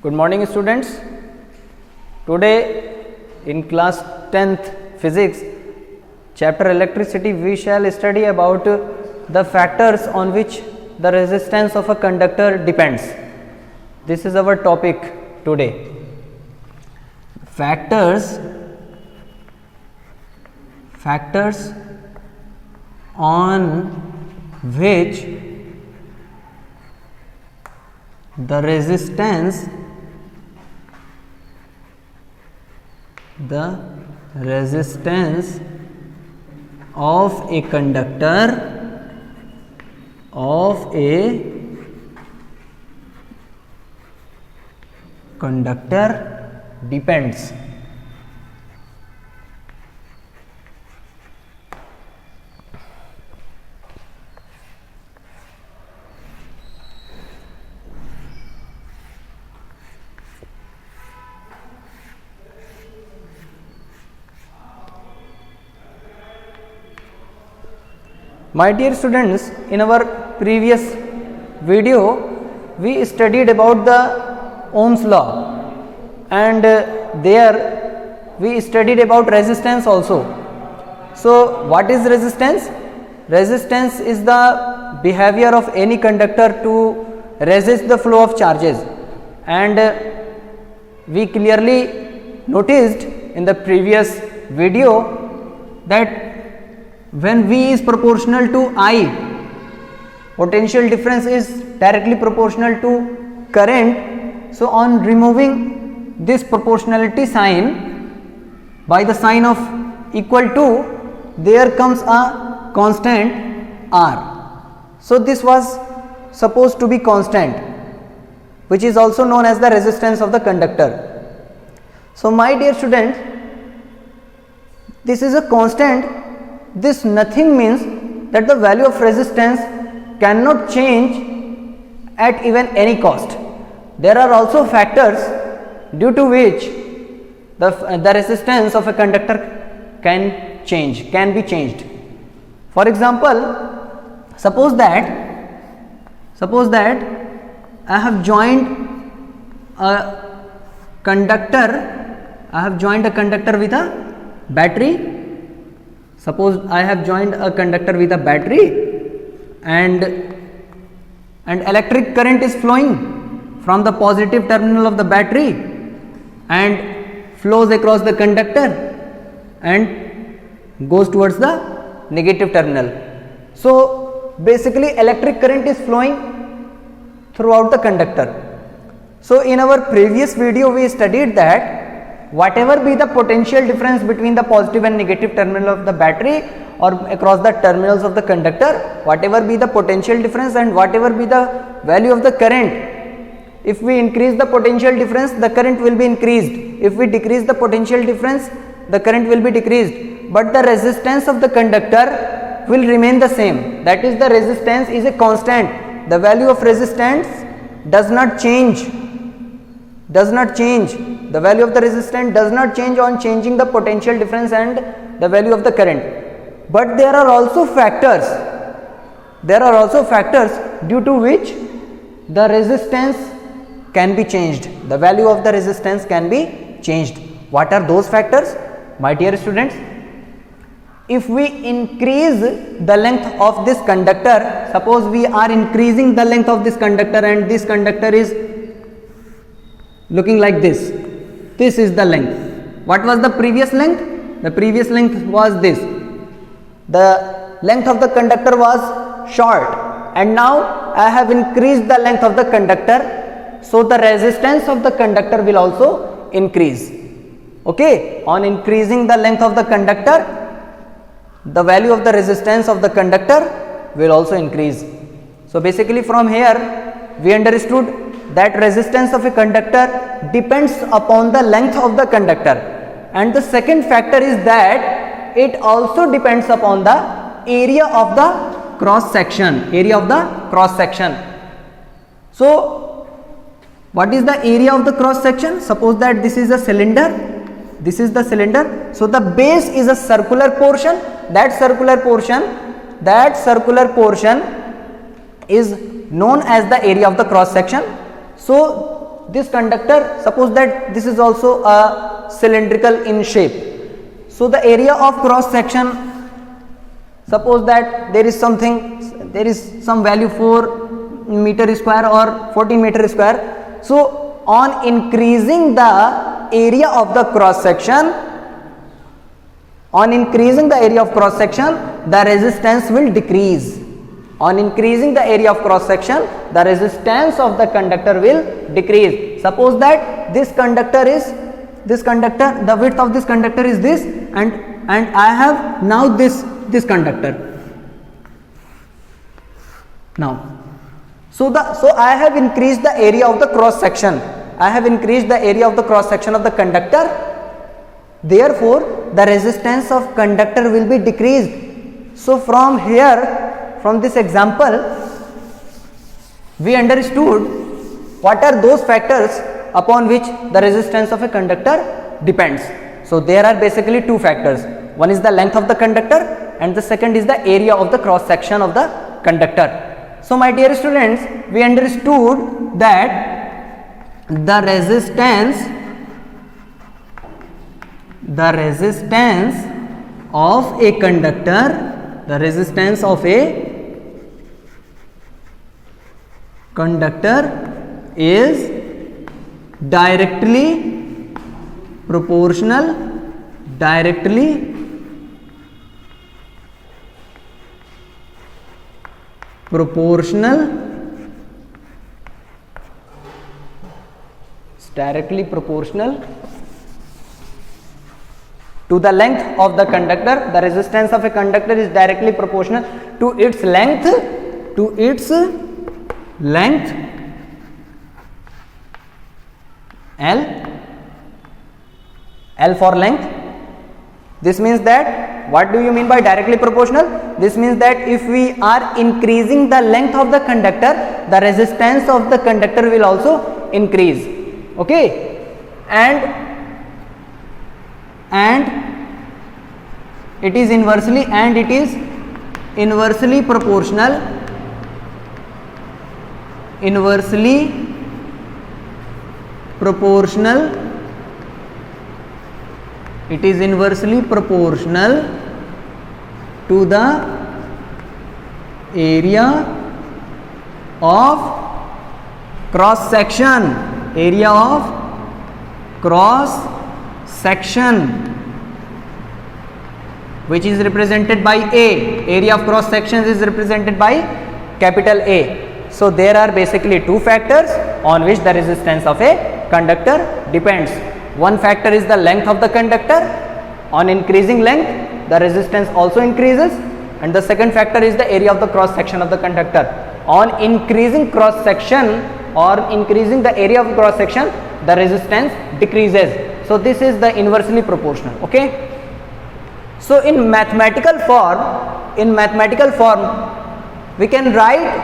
Good morning students. Today in class 10th physics chapter electricity we shall study about the factors on which the resistance of a conductor depends. This is our topic today. Factors on which the resistance of a conductor depends. My dear students, in our previous video we studied about the Ohm's law and there we studied about resistance also. So what is resistance? Resistance is the behavior of any conductor to resist the flow of charges, and we clearly noticed in the previous video that when V is proportional to I, potential difference is directly proportional to current. So on removing this proportionality sign by the sign of equal to, there comes a constant R. So this was supposed to be constant, which is also known as the resistance of the conductor. So my dear students, this is a constant. This nothing means that the value of resistance cannot change at even any cost. There are also factors due to which the resistance of a conductor can be changed. For example, suppose that I have joined a conductor with a battery. Suppose I have joined a conductor with a battery and electric current is flowing from the positive terminal of the battery and flows across the conductor and goes towards the negative terminal. So basically electric current is flowing throughout the conductor. So in our previous video we studied that whatever be the potential difference between the positive and negative terminal of the battery or across the terminals of the conductor, whatever be the potential difference and whatever be the value of the current, if we increase the potential difference, the current will be increased. If we decrease the potential difference, the current will be decreased, but the resistance of the conductor will remain the same. That is, the resistance is a constant. The value of resistance does not change. The value of the resistance does not change on changing the potential difference and the value of the current. But there are also factors due to which the resistance can be changed. The value of the resistance can be changed. What are those factors? My dear students, if we increase the length of this conductor, suppose we are increasing the length of this conductor and this conductor is looking like this. This is the length. What was the previous length? The previous length was this. The length of the conductor was short, and now I have increased the length of the conductor, so the resistance of the conductor will also increase. Okay, on increasing the length of the conductor, the value of the resistance of the conductor will also increase. So basically from here we understood that resistance of a conductor depends upon the length of the conductor, and the second factor is that it also depends upon the area of the cross section. So what is the area of the cross section? Suppose that this is a cylinder, so the base is a circular portion. That circular portion is known as the area of the cross section. So this conductor, suppose that this is also a cylindrical in shape. So the area of cross section, suppose that there is some value 4 meter square or 14 meter square. So on increasing the area of the cross section, the resistance will decrease. On increasing the area of cross section, the resistance of the conductor will decrease. Suppose that the width of this conductor is this, and I have now this conductor. Now, so I have increased the area of the cross section. Of the conductor. Therefore, the resistance of conductor will be decreased. So from here, from this example, we understood what are those factors upon which the resistance of a conductor depends. So there are basically two factors. One is the length of the conductor and the second is the area of the cross section of the conductor. So my dear students, we understood that the resistance of a conductor is directly proportional to the length of the conductor. The resistance of a conductor is directly proportional to its length, L for length. This means that, what do you mean by directly proportional? This means that if we are increasing the length of the conductor, the resistance of the conductor will also increase. Okay, and it is inversely proportional to the area of cross section, which is represented by A. Area of cross sections is represented by capital A. So there are basically two factors on which the resistance of a conductor depends. One factor is the length of the conductor. On increasing length, the resistance also increases, and the second factor is the area of the cross section of the conductor. On increasing cross section or increasing the area of cross section, the resistance decreases. So this is the inversely proportional. Okay. So in mathematical form, we can write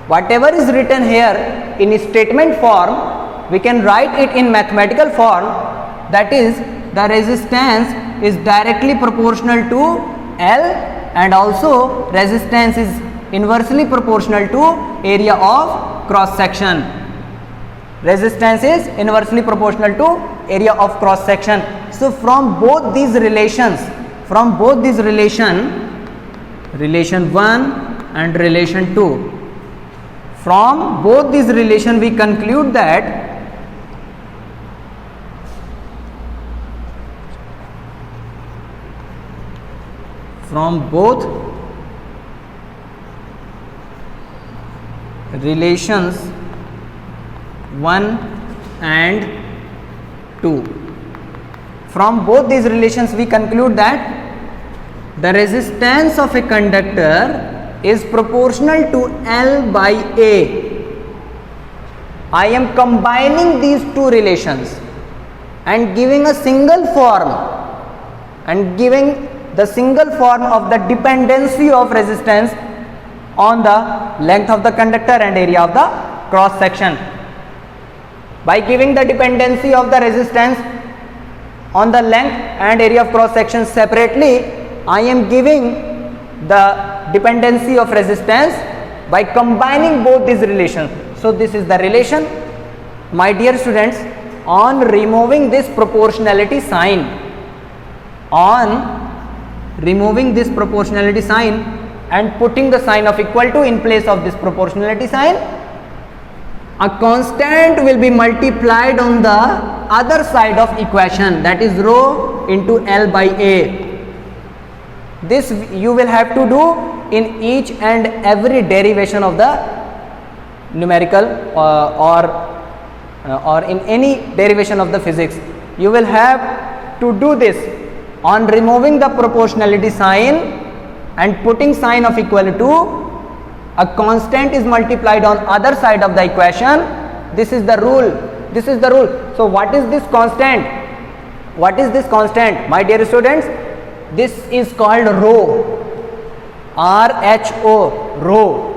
whatever is written here in statement form. We can write it in mathematical form. That is, the resistance is directly proportional to L, and also resistance is inversely proportional to area of cross section. Resistance is inversely proportional to area of cross section. So from both these relations, relation 1 and relation 2, from both these relations we conclude that from both relations 1 and 2, from both these relations we conclude that the resistance of a conductor is proportional to L by A. I am combining these two relations and giving a single form, and giving the single form of the dependency of resistance on the length of the conductor and area of the cross section. By giving the dependency of the resistance on the length and area of cross section separately, I am giving the dependency of resistance by combining both these relations. So this is the relation my dear students, on removing this proportionality sign, and putting the sign of equal to in place of this proportionality sign, a constant will be multiplied on the other side of equation, that is rho into L by A. This you will have to do in each and every derivation of the numerical or in any derivation of the physics. You will have to do this on removing the proportionality sign and putting sign of equal to. A constant is multiplied on other side of the equation. This is the rule. So what is this constant? My dear students, this is called rho. RHO, rho.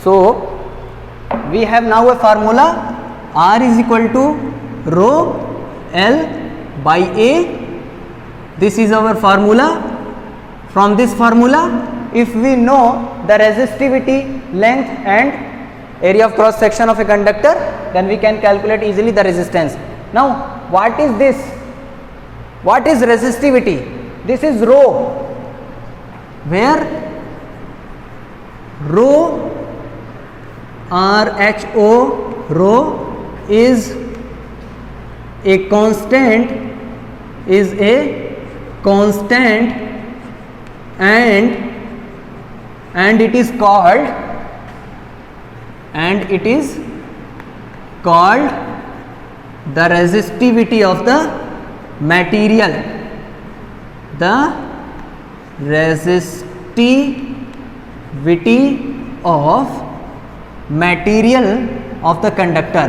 So we have now a formula, R is equal to rho L by A. This is our formula. From this formula, if we know the resistivity, length and area of cross section of a conductor, then we can calculate easily the resistance. Now what is this? What is resistivity? This is rho, where rho RHO, rho is a constant, and it is called the resistivity of the material, the resistivity of material of the conductor,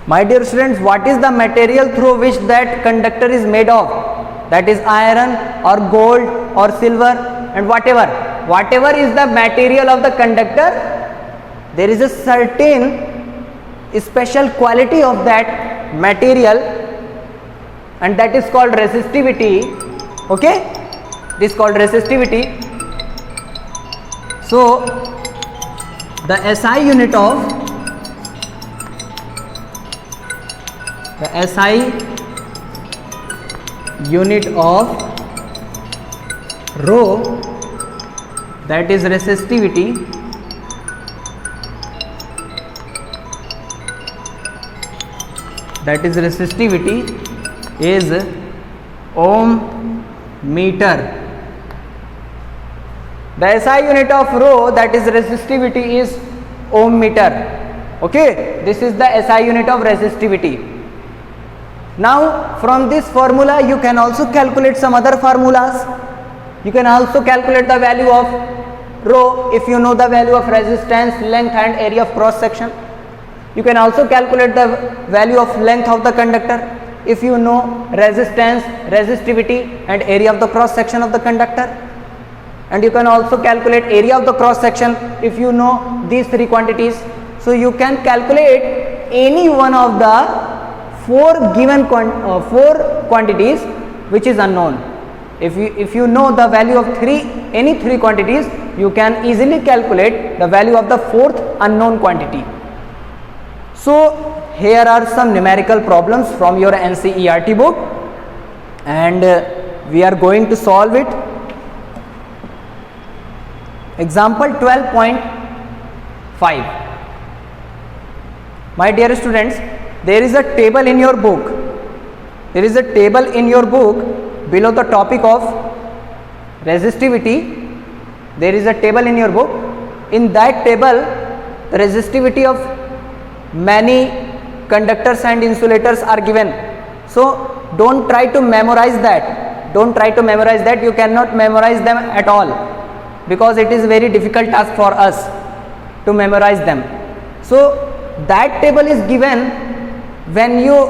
My dear students, what is the material through which that conductor is made of? That is iron or gold or silver and whatever is the material of the conductor, there is a certain special quality of that material, and that is called resistivity. Okay, this is called resistivity. So the SI unit of rho, that is resistivity, is ohm meter. The SI unit of rho, that is resistivity, is ohm meter. Okay, this is the SI unit of resistivity. Now from this formula you can also calculate some other formulas. You can also calculate the value of rho if you know the value of resistance, length and area of cross section. You can also calculate the value of length of the conductor if you know resistance, resistivity and area of the cross section of the conductor. And you can also calculate area of the cross section if you know these three quantities. So you can calculate any one of the four quantities which is unknown. If you know the value of any three quantities, you can easily calculate the value of the fourth unknown quantity. So here are some numerical problems from your NCERT book, and we are going to solve it. Example 12.5. My dear students, there is a table in your book. Below the topic of resistivity. There is a table in your book. In that table, the resistivity of many conductors and insulators are given. So don't try to memorize that. You cannot memorize them at all, because it is very difficult task for us to memorize them. So that table is given when you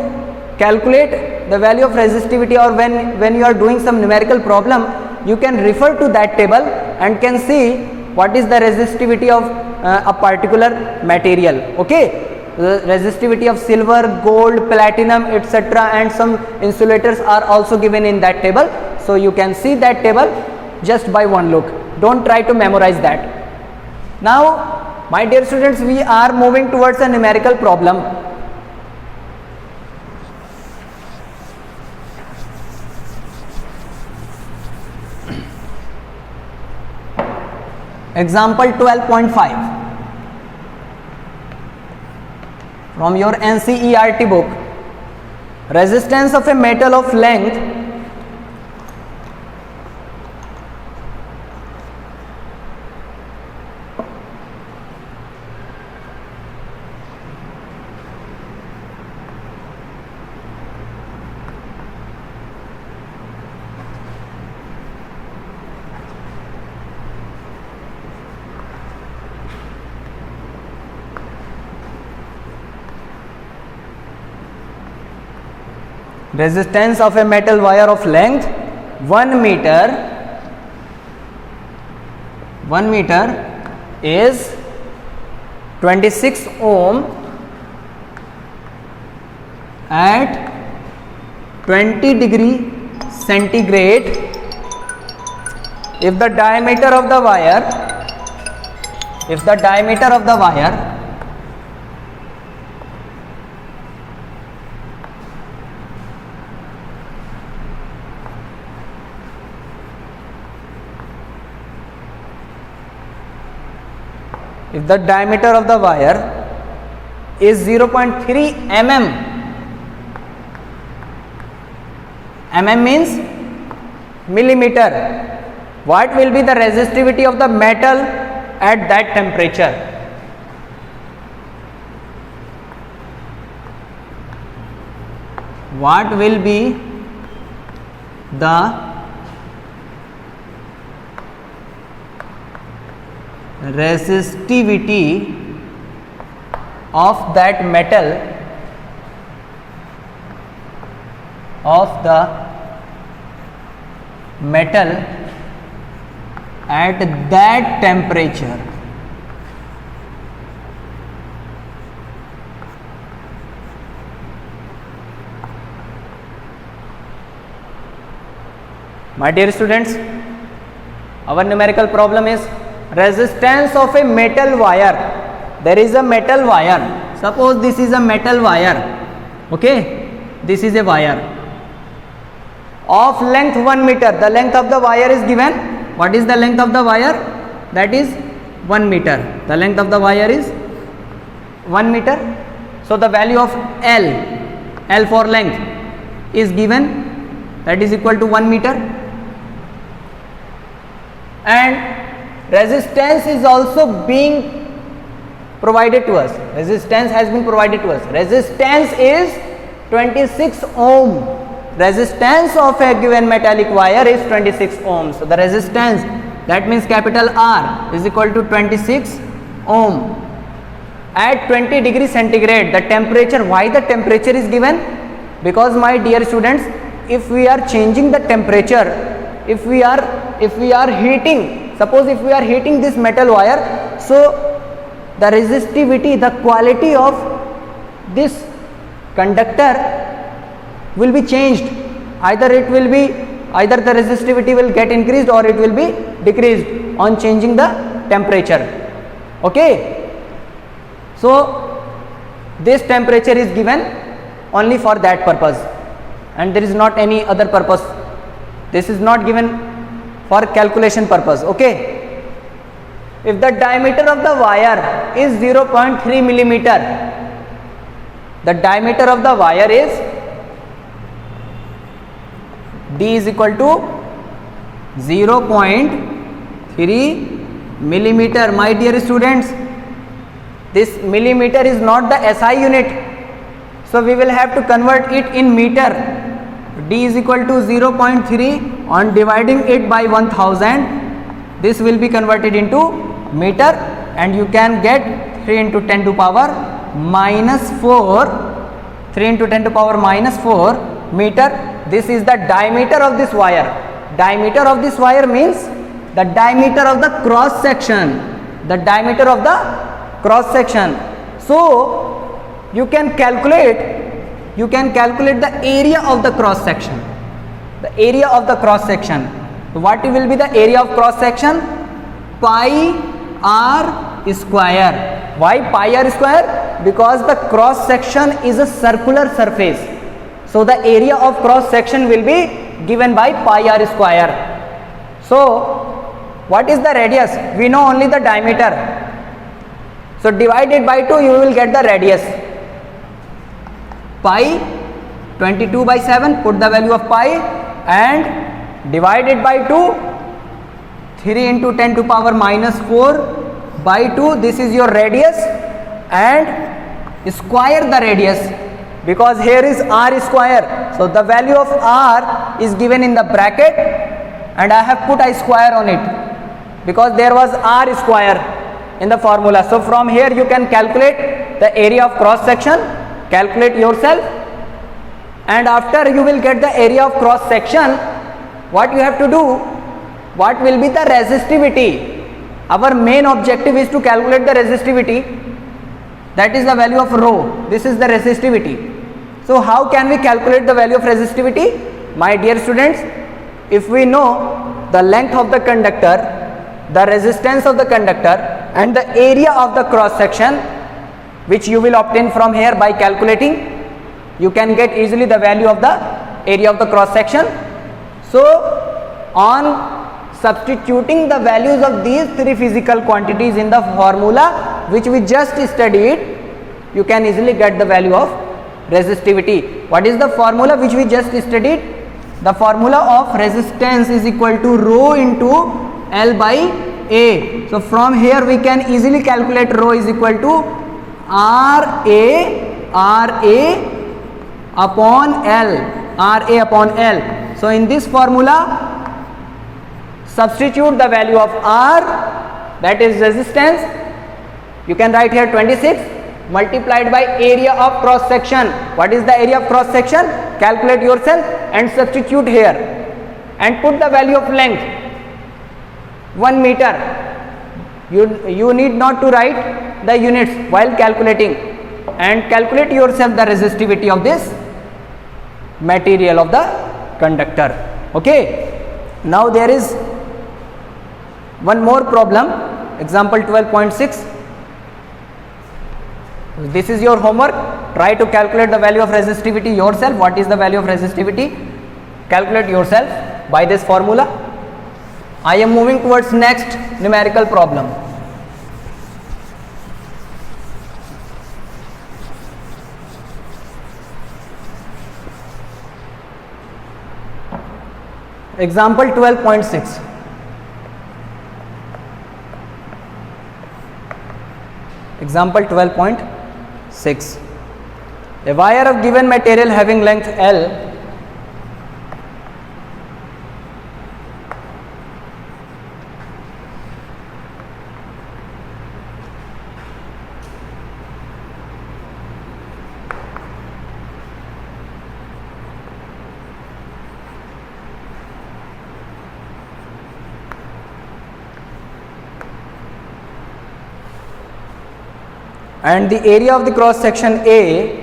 calculate the value of resistivity, or when you are doing some numerical problem. you can refer to that table and can see what is the resistivity of a particular material. Okay, the resistivity of silver, gold, platinum, etc., and some insulators are also given in that table. So you can see that table just by one look. Don't try to memorize that. Now, my dear students, we are moving towards a numerical problem. Example 12.5 from your NCERT book. Resistance of a metal of length resistance of a metal wire of length 1 meter is 26 ohm at 20 degree centigrade if the diameter of the wire if the diameter of the wire is 0.3 mm, mm means millimeter, what will be the resistivity of the metal at that temperature? What will be the resistivity of that metal at that temperature? My dear students, our numerical problem is resistance of a metal wire. There is a metal wire. Suppose this is a metal wire. Okay, this is a wire of length 1 meter. The length of the wire is given. What is the length of the wire? That is 1 meter. The length of the wire is 1 meter. So the value of L for length is given, that is equal to 1 meter, and resistance is also being provided to us. Resistance has been provided to us. Resistance is 26 ohm. Resistance of a given metallic wire is 26 ohms. So the resistance, that means capital R, is equal to 26 ohm at 20 degree centigrade. The temperature, why the temperature is given? Because my dear students, if we are changing the temperature, if we are heating, suppose if we are heating this metal wire, so the resistivity, the quality of this conductor will be changed. Either the resistivity will get increased or it will be decreased on changing the temperature. Okay, so this temperature is given only for that purpose, and there is not any other purpose. This is not given for calculation purpose. Okay, if the diameter of the wire is 0.3 millimeter, the diameter of the wire is D is equal to 0.3 millimeter. My dear students, this millimeter is not the SI unit, so we will have to convert it in meter. D is equal to 0.3, on dividing it by 1000, this will be converted into meter, and you can get 3 into 10 to power minus 4, 3 into 10 to power minus 4 meter. This is the diameter of this wire. diameter of this wire means the diameter of the cross section, the diameter of the cross section. So you can calculate the area of the cross section, the area of the cross section. So what will be the area of cross section? Pi r square. Why pi r square? Because the cross section is a circular surface, so the area of cross section will be given by pi r square. So what is the radius? We know only the diameter, so divided by 2 you will get the radius. Pi 22 by 7, put the value of pi, and divided by 2, 3 into 10 to power minus 4 by 2, this is your radius, and square the radius, because here is r square, so the value of r is given in the bracket and I have put a square on it because there was r square in the formula. So from here you can calculate the area of cross section, calculate yourself, and after you will get the area of cross section, what you have to do, what will be the resistivity. Our main objective is to calculate the resistivity, that is the value of rho. This is the resistivity. So how can we calculate the value of resistivity? My dear students, if we know the length of the conductor, the resistance of the conductor, and the area of the cross section, which you will obtain from here by calculating, you can get easily the value of the area of the cross section. So on substituting the values of these three physical quantities in the formula which we just studied, you can easily get the value of resistivity. What is the formula which we just studied? The formula of resistance is equal to rho into L by A. So from here we can easily calculate rho is equal to RA upon L. So in this formula, substitute the value of R, that is resistance. You can write here 26 multiplied by area of cross section. What is the area of cross section? Calculate yourself and substitute here and put the value of length 1 meter. You need not to write the units while calculating, and calculate yourself the resistivity of this material of the conductor. Okay, now there is one more problem, example 12.6. This is your homework. Try to calculate the value of resistivity yourself. What is the value of resistivity? Calculate yourself by this formula. I am moving towards next numerical problem. Example 12.6. Example 12.6. A wire of given material having length L and the area of the cross section A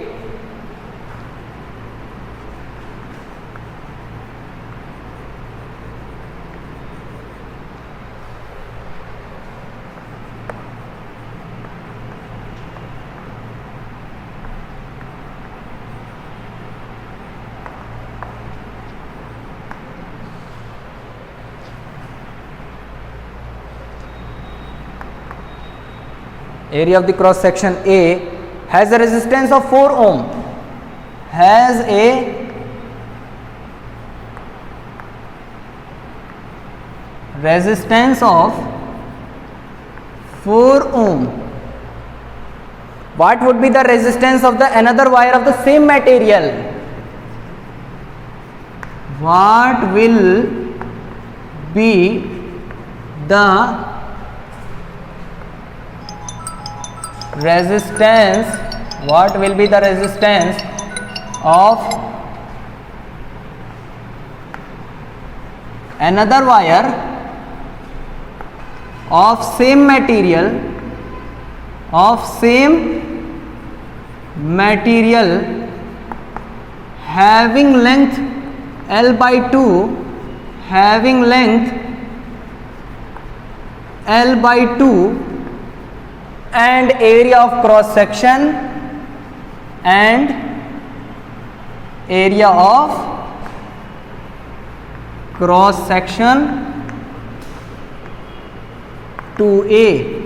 area of the cross section A has a resistance of 4 ohm, has a resistance of 4 ohm. What would be the resistance of the another wire of the same material? What will be the resistance, what will be the resistance of another wire of same material having length L by 2, having length L by 2 and area of cross section and area of cross section 2A.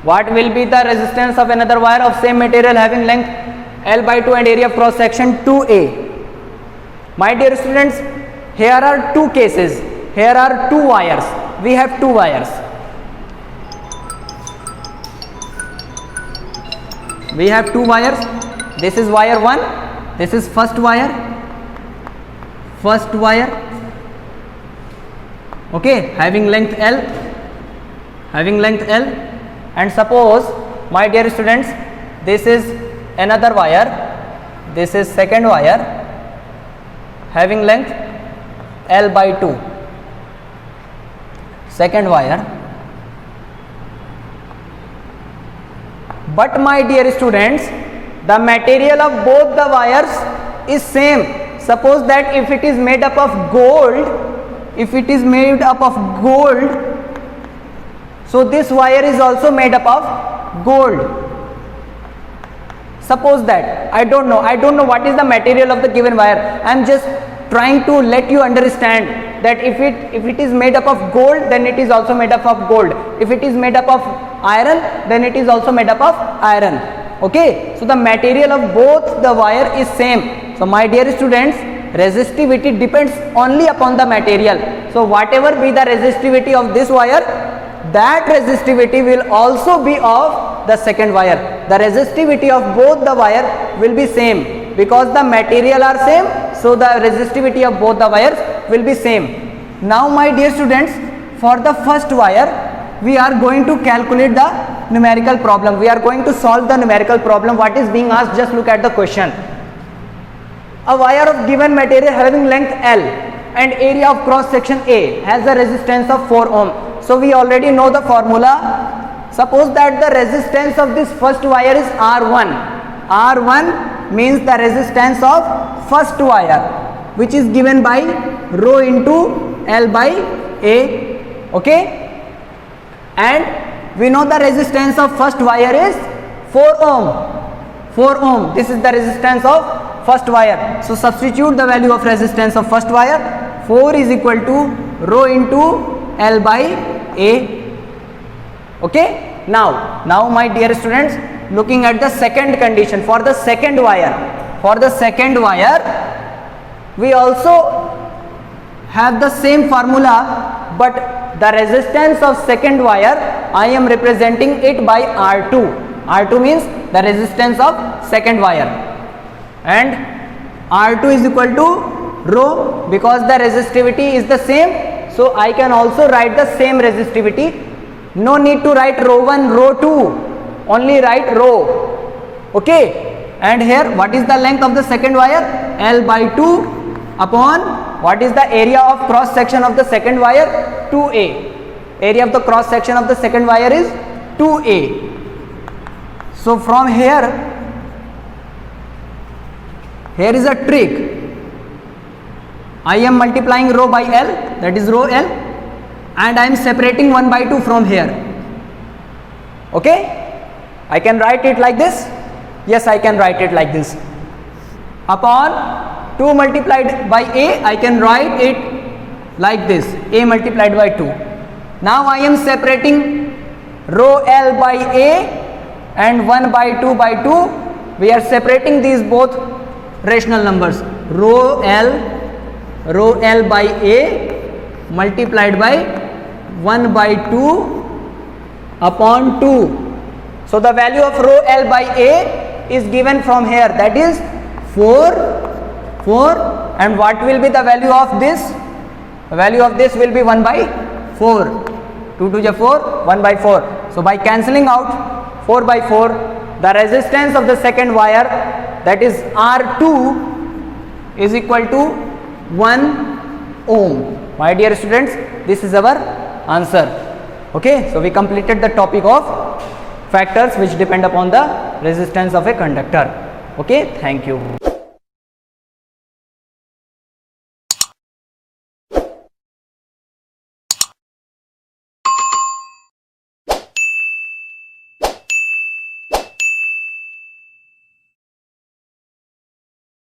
What will be the resistance of another wire of same material having length L by 2 and area of cross section 2A? My dear students, here are two cases. Here are two wires. We have two wires. We have two wires. This is wire 1. This is first wire. Okay, having length L. And suppose, my dear students, this is another wire. This is second wire having length L by 2. Second wire. But my dear students, the material of both the wires is same. Suppose that if it is made up of gold, so this wire is also made up of gold. Suppose that, I don't know what is the material of the given wire. I am just trying to let you understand that if it is made up of gold, then it is also made up of gold. If it is made up of iron, then it is also made up of iron. Okay, so the material of both the wire is same. So my dear students, resistivity depends only upon the material. So whatever be the resistivity of this wire, that resistivity will also be of the second wire. The resistivity of both the wire will be same because the material are same, so the resistivity of both the wires will be same. Now my dear students, for the first wire we are going to calculate the numerical problem. We are going to solve the numerical problem. What is being asked? Just look at the question. A wire of given material having length L and area of cross section A has a resistance of 4 ohm. So we already know the formula. Suppose that the resistance of this first wire is R1. R1 means the resistance of first wire, which is given by rho into L by A. Okay, and we know the resistance of first wire is 4 ohm. 4 ohm. This is the resistance of first wire. So substitute the value of resistance of first wire. 4 is equal to rho into L by A. Okay. Now my dear students, looking at the second condition for the second wire. For the second wire, we also have the same formula, but the resistance of second wire, I am representing it by R2. R2 means the resistance of second wire, and R2 is equal to rho because the resistivity is the same. So I can also write the same resistivity. No need to write rho 1, rho 2, only write rho. Okay, and here what is the length of the second wire? L by 2 upon what is the area of cross section of the second wire? 2A. Area of the cross section of the second wire is 2A. So from here is a trick. I am multiplying rho by L, that is rho L, and I am separating 1 by 2 from here. Okay, I can write it like this. Yes, I can write it like this. Upon 2 multiplied by A, I can write it like this, A multiplied by 2. Now I am separating rho L by A and 1 by 2 by 2. We are separating these both rational numbers. Rho L by A multiplied by 1 by 2 upon 2. So the value of rho L by A is given from here, that is 4, and what will be the value of this? The value of this will be 1 by 4. 2 to the 4, 1 by 4. So by cancelling out 4 by 4, the resistance of the second wire, that is R2, is equal to 1 ohm. My dear students, this is our answer. Okay, so we completed the topic of factors which depend upon the resistance of a conductor. Okay, thank you.